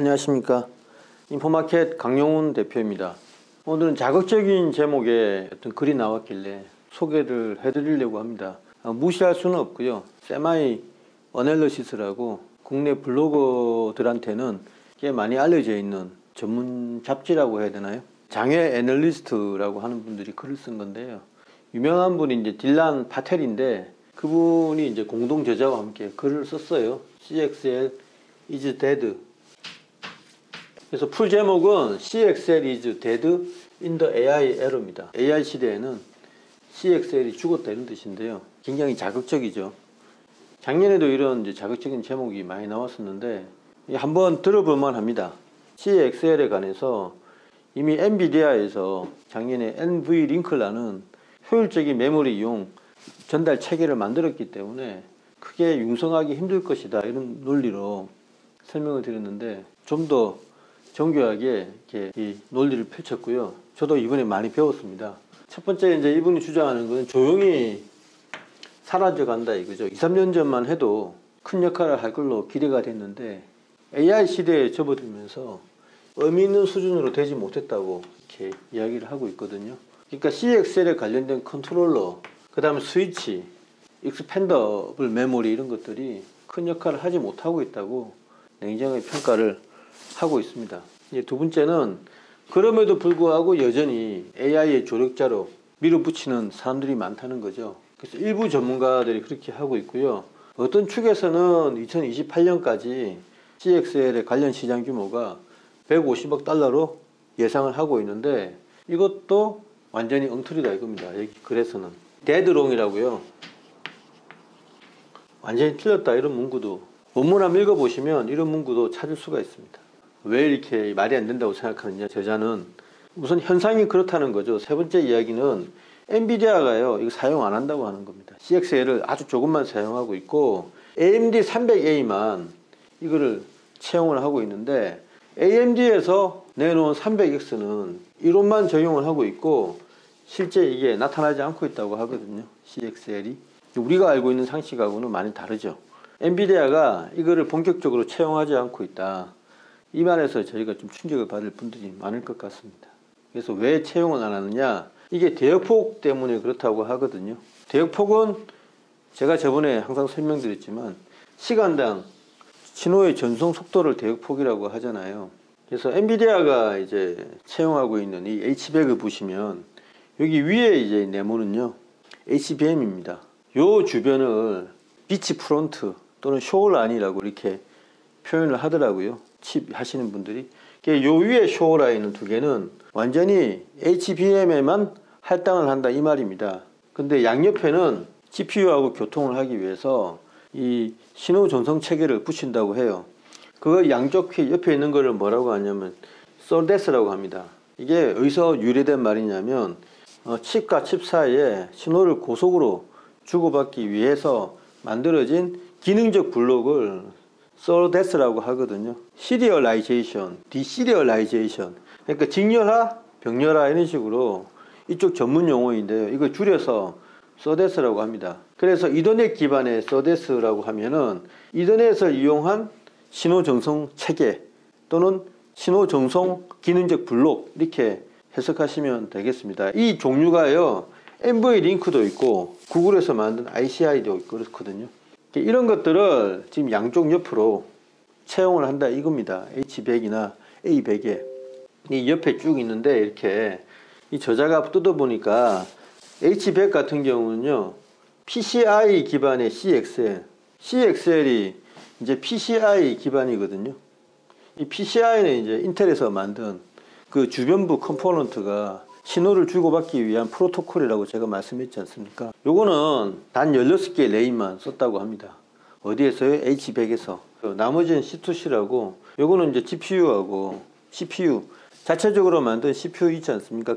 안녕하십니까. 인포마켓 강용훈 대표입니다. 오늘은 자극적인 제목의 어떤 글이 나왔길래 소개를 해드리려고 합니다. 무시할 수는 없고요. 세마이 어널리시스라고 국내 블로거들한테는 꽤 많이 알려져 있는 전문 잡지라고 해야 되나요? 장외 애널리스트라고 하는 분들이 글을 쓴 건데요. 유명한 분이 이제 딜란 파텔인데 그분이 이제 공동 저자와 함께 글을 썼어요. CXL is dead. 그래서 풀 제목은 CXL is dead in the AI era입니다. AI 시대에는 CXL이 죽었다 이런 뜻인데요. 굉장히 자극적이죠. 작년에도 이런 이제 자극적인 제목이 많이 나왔었는데 한번 들어볼만 합니다. CXL에 관해서 이미 엔비디아에서 작년에 NV링크라는 효율적인 메모리 이용 전달 체계를 만들었기 때문에 크게 융성하기 힘들 것이다 이런 논리로 설명을 드렸는데 좀 더 정교하게 이렇게 이 논리를 펼쳤고요. 저도 이번에 많이 배웠습니다. 첫 번째 이제 이분이 주장하는 건 조용히 사라져 간다 이거죠. 2, 3년 전만 해도 큰 역할을 할 걸로 기대가 됐는데 AI 시대에 접어들면서 의미 있는 수준으로 되지 못했다고 이렇게 이야기를 하고 있거든요. 그러니까 CXL에 관련된 컨트롤러, 그 다음에 스위치, 익스펜더블 메모리 이런 것들이 큰 역할을 하지 못하고 있다고 냉정하게 평가를 하고 있습니다. 이제 두 번째는 그럼에도 불구하고 여전히 AI의 조력자로 밀어붙이는 사람들이 많다는 거죠. 그래서 일부 전문가들이 그렇게 하고 있고요. 어떤 축에서는 2028년까지 CXL의 관련 시장 규모가 150억 달러로 예상을 하고 있는데 이것도 완전히 엉터리다 이겁니다. 여기 글에서는 데드롱이라고요. 완전히 틀렸다 이런 문구도 원문 한번 읽어보시면 이런 문구도 찾을 수가 있습니다. 왜 이렇게 말이 안 된다고 생각하느냐. 저자는 우선 현상이 그렇다는 거죠. 세 번째 이야기는 엔비디아가요 이거 사용 안 한다고 하는 겁니다. CXL을 아주 조금만 사용하고 있고 AMD 300A만 이거를 채용을 하고 있는데 AMD에서 내놓은 300X는 이론만 적용을 하고 있고 실제 이게 나타나지 않고 있다고 하거든요. CXL이 우리가 알고 있는 상식하고는 많이 다르죠. 엔비디아가 이거를 본격적으로 채용하지 않고 있다. 이 말에서 저희가 좀 충격을 받을 분들이 많을 것 같습니다. 그래서 왜 채용을 안 하느냐? 이게 대역폭 때문에 그렇다고 하거든요. 대역폭은 제가 저번에 항상 설명드렸지만 시간당 신호의 전송 속도를 대역폭이라고 하잖아요. 그래서 엔비디아가 이제 채용하고 있는 이 H100을 보시면 여기 위에 이제 네모는요 HBM입니다. 요 주변을 비치 프론트 또는 쇼라인이라고 이렇게 표현을 하더라고요. 칩 하시는 분들이. 요 위에 쇼라인은 두 개는 완전히 HBM에만 할당을 한다 이 말입니다. 근데 양옆에는 GPU하고 교통을 하기 위해서 이 신호 전송 체계를 붙인다고 해요. 그 양쪽 옆에 있는 거를 뭐라고 하냐면 SerDes라고 합니다. 이게 어디서 유래된 말이냐면 칩과 칩 사이에 신호를 고속으로 주고받기 위해서 만들어진 기능적 블록을 SerDes라고 하거든요. 시리얼라이제이션, 디시리얼라이제이션. 그러니까 직렬화, 병렬화 이런 식으로 이쪽 전문 용어인데요. 이거 줄여서 SerDes라고 합니다. 그래서 이더넷 기반의 SerDes라고 하면은 이더넷을 이용한 신호 전송 체계 또는 신호 전송 기능적 블록 이렇게 해석하시면 되겠습니다. 이 종류가요. NV링크도 있고 구글에서 만든 ICI도 있고 그렇거든요. 이런 것들을 지금 양쪽 옆으로 채용을 한다 이겁니다. H100이나 A100에 이 옆에 쭉 있는데 이렇게 이 저자가 뜯어보니까 H100 같은 경우는요 PCI 기반의 CXL이 이제 PCI 기반이거든요. 이 PCI는 이제 인텔에서 만든 그 주변부 컴포넌트가 신호를 주고받기 위한 프로토콜이라고 제가 말씀했지 않습니까? 요거는 단 16개의 레인만 썼다고 합니다. 어디에서요? H100에서. 나머지는 C2C라고 요거는 이제 GPU하고 CPU 자체적으로 만든 CPU 있지 않습니까?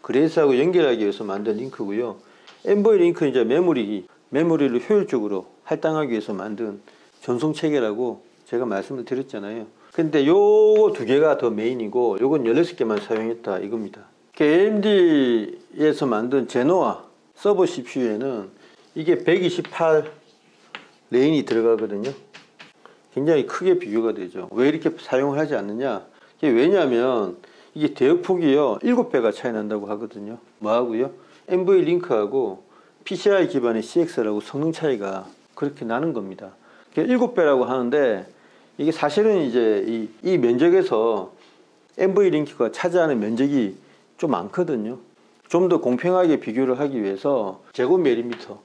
그레이스하고 연결하기 위해서 만든 링크고요. NV링크는 이제 메모리를 효율적으로 할당하기 위해서 만든 전송 체계라고 제가 말씀을 드렸잖아요. 근데 요 두 개가 더 메인이고 요건 16개만 사용했다 이겁니다. AMD에서 만든 제노아 서버 CPU에는 이게 128 레인이 들어가거든요. 굉장히 크게 비교가 되죠. 왜 이렇게 사용을 하지 않느냐? 이게 왜냐하면 이게 대역폭이요 7배가 차이 난다고 하거든요. 뭐하고요? NV링크하고 PCI 기반의 CXL하고 성능 차이가 그렇게 나는 겁니다. 7배라고 하는데 이게 사실은 이제 이 면적에서 NV링크가 차지하는 면적이 좀 많거든요. 좀 더 공평하게 비교를 하기 위해서 제곱밀리미터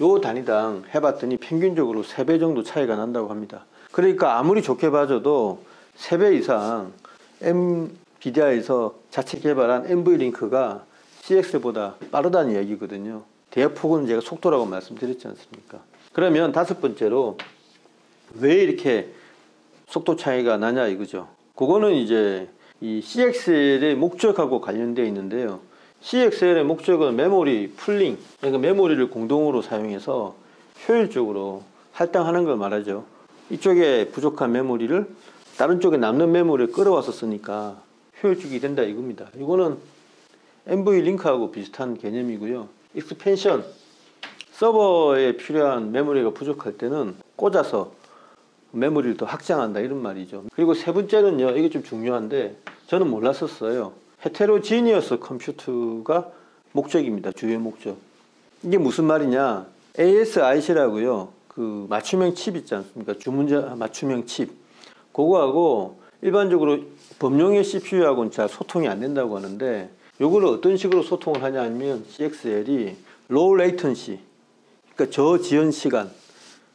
요 단위당 해봤더니 평균적으로 3배 정도 차이가 난다고 합니다. 그러니까 아무리 좋게 봐줘도 3배 이상 엔비디아에서 자체 개발한 NV링크가 CX보다 빠르다는 이야기거든요. 대역폭은 제가 속도라고 말씀드렸지 않습니까? 그러면 다섯 번째로 왜 이렇게 속도 차이가 나냐 이거죠. 그거는 이제 이 CXL의 목적하고 관련되어 있는데요. CXL의 목적은 메모리 풀링, 그러니까 메모리를 공동으로 사용해서 효율적으로 할당하는 걸 말하죠. 이쪽에 부족한 메모리를 다른 쪽에 남는 메모리를 끌어와서 쓰니까 효율적이 된다 이겁니다. 이거는 NV링크하고 비슷한 개념이고요. 익스펜션, 서버에 필요한 메모리가 부족할 때는 꽂아서 메모리를 더 확장한다 이런 말이죠. 그리고 세 번째는요, 이게 좀 중요한데 저는 몰랐었어요. 헤테로지니어스 컴퓨터가 목적입니다. 주요 목적. 이게 무슨 말이냐? ASIC라고요. 그 맞춤형 칩 있지 않습니까? 주문자 맞춤형 칩. 그거하고 일반적으로 범용의 CPU하고는 잘 소통이 안 된다고 하는데 요거를 어떤 식으로 소통을 하냐 하면 CXL이 low latency, 그러니까 저지연 시간,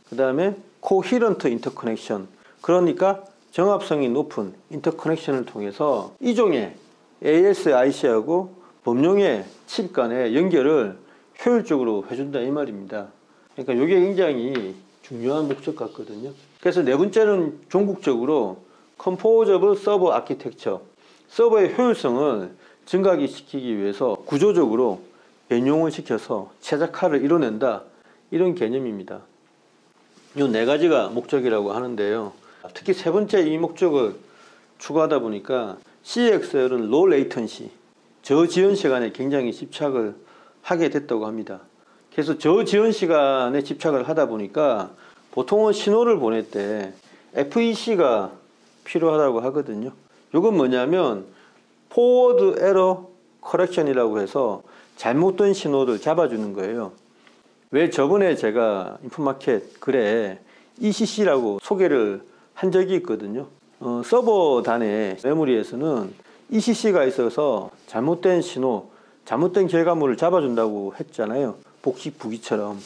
그 다음에 coherent interconnection, 그러니까 정합성이 높은 인터커넥션을 통해서 이종의 ASIC하고 범용의 칩 간의 연결을 효율적으로 해준다 이 말입니다. 그러니까 이게 굉장히 중요한 목적 같거든요. 그래서 네 번째는 종국적으로 Composable Server Architecture, 서버의 효율성을 증가시키기 위해서 구조적으로 변용을 시켜서 최적화를 이뤄낸다 이런 개념입니다. 이 네 가지가 목적이라고 하는데요. 특히 세 번째 이 목적을 추가하다 보니까 CXL은 low latency, 저지연 시간에 굉장히 집착을 하게 됐다고 합니다. 그래서 저지연 시간에 집착을 하다 보니까 보통은 신호를 보낼 때 FEC가 필요하다고 하거든요. 이건 뭐냐면 Forward Error Correction이라고 해서 잘못된 신호를 잡아주는 거예요. 왜 저번에 제가 인포마켓 글에 ECC라고 소개를 한 적이 있거든요. 서버 단의 메모리에서는 ECC가 있어서 잘못된 신호, 잘못된 결과물을 잡아준다고 했잖아요. 복식 부기처럼.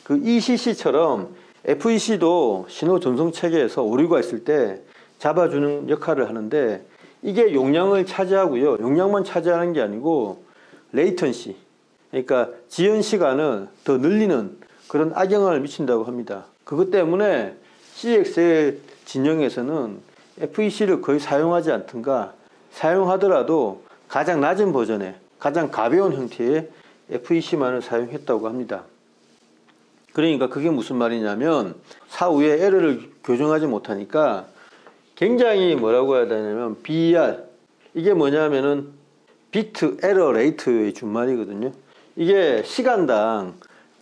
그 ECC처럼 FEC도 신호 전송 체계에서 오류가 있을 때 잡아주는 역할을 하는데 이게 용량을 차지하고요. 용량만 차지하는 게 아니고 레이턴시, 그러니까 지연 시간을 더 늘리는 그런 악영향을 미친다고 합니다. 그것 때문에 CXL 진영에서는 FEC를 거의 사용하지 않든가 사용하더라도 가장 낮은 버전의 가장 가벼운 형태의 FEC만을 사용했다고 합니다. 그러니까 그게 무슨 말이냐면 사후에 에러를 교정하지 못하니까 굉장히 뭐라고 해야 되냐면 BER, 이게 뭐냐면은 비트 에러 레이트의 준말이거든요. 이게 시간당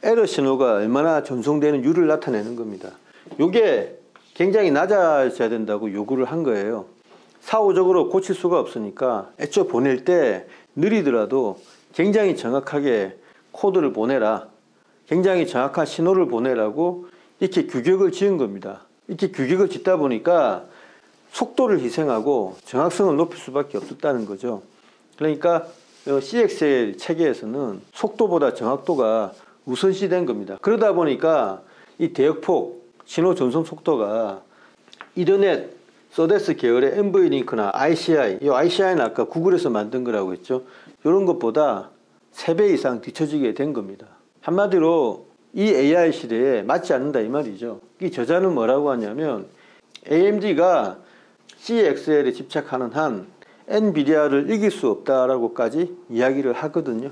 에러 신호가 얼마나 전송되는 율을 나타내는 겁니다. 이게 굉장히 낮아져야 된다고 요구를 한 거예요. 사후적으로 고칠 수가 없으니까 애초 보낼 때 느리더라도 굉장히 정확하게 코드를 보내라, 굉장히 정확한 신호를 보내라고 이렇게 규격을 지은 겁니다. 이렇게 규격을 짓다 보니까 속도를 희생하고 정확성을 높일 수밖에 없었다는 거죠. 그러니까 CXL 체계에서는 속도보다 정확도가 우선시된 겁니다. 그러다 보니까 이 대역폭 신호 전송 속도가 이더넷, 서데스 계열의 NV링크나 ICI, 이 ICI는 아까 구글에서 만든 거라고 했죠. 이런 것보다 3배 이상 뒤처지게 된 겁니다. 한마디로 이 AI 시대에 맞지 않는다 이 말이죠. 이 저자는 뭐라고 하냐면 AMD가 CXL에 집착하는 한 엔비디아를 이길 수 없다라고까지 이야기를 하거든요.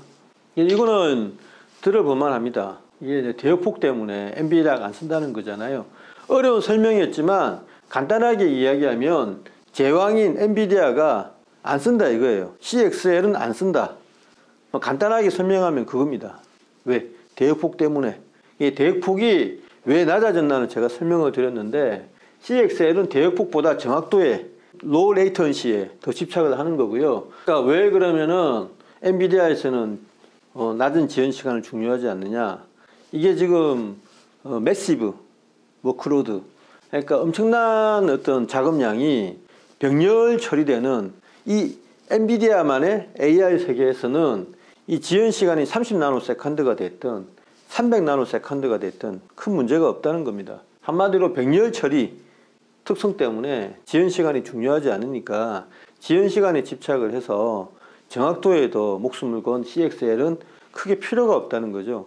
이거는 들어볼만 합니다. 이게 대역폭 때문에 엔비디아가 안 쓴다는 거잖아요. 어려운 설명이었지만 간단하게 이야기하면 제왕인 엔비디아가 안 쓴다 이거예요. CXL은 안 쓴다. 간단하게 설명하면 그겁니다. 왜? 대역폭 때문에. 이 대역폭이 왜 낮아졌나는 제가 설명을 드렸는데 CXL은 대역폭보다 정확도에 로우 레이턴시에 더 집착을 하는 거고요. 그러니까 왜 그러면은 엔비디아에서는 낮은 지연 시간을 중요하지 않느냐? 이게 지금 매시브 워크로드, 그러니까 엄청난 어떤 작업량이 병렬 처리되는 이 엔비디아만의 AI 세계에서는 이 지연 시간이 30나노세컨드가 됐든 300나노세컨드가 됐든 큰 문제가 없다는 겁니다. 한마디로 병렬 처리 특성 때문에 지연 시간이 중요하지 않으니까 지연 시간에 집착을 해서 정확도에 더 목숨을 건 CXL은 크게 필요가 없다는 거죠.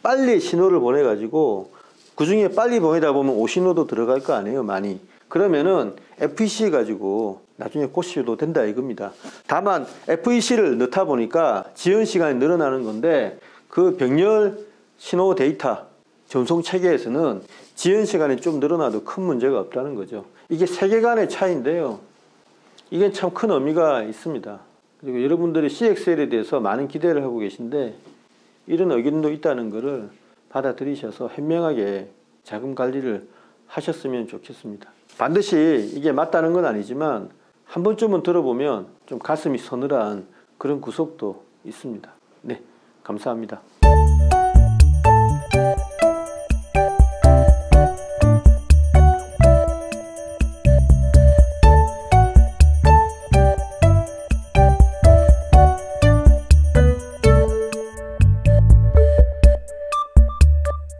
빨리 신호를 보내가지고 그 중에 빨리 보내다 보면 오신호도 들어갈 거 아니에요, 많이. 그러면은 FEC 가지고 나중에 고쳐도 된다 이겁니다. 다만 FEC를 넣다 보니까 지연 시간이 늘어나는 건데 그 병렬 신호 데이터 전송 체계에서는 지연 시간이 좀 늘어나도 큰 문제가 없다는 거죠. 이게 세계관의 차이인데요. 이게 참 큰 의미가 있습니다. 그리고 여러분들이 CXL에 대해서 많은 기대를 하고 계신데 이런 의견도 있다는 것을 받아들이셔서 현명하게 자금 관리를 하셨으면 좋겠습니다. 반드시 이게 맞다는 건 아니지만 한 번쯤은 들어보면 좀 가슴이 서늘한 그런 구석도 있습니다. 네, 감사합니다.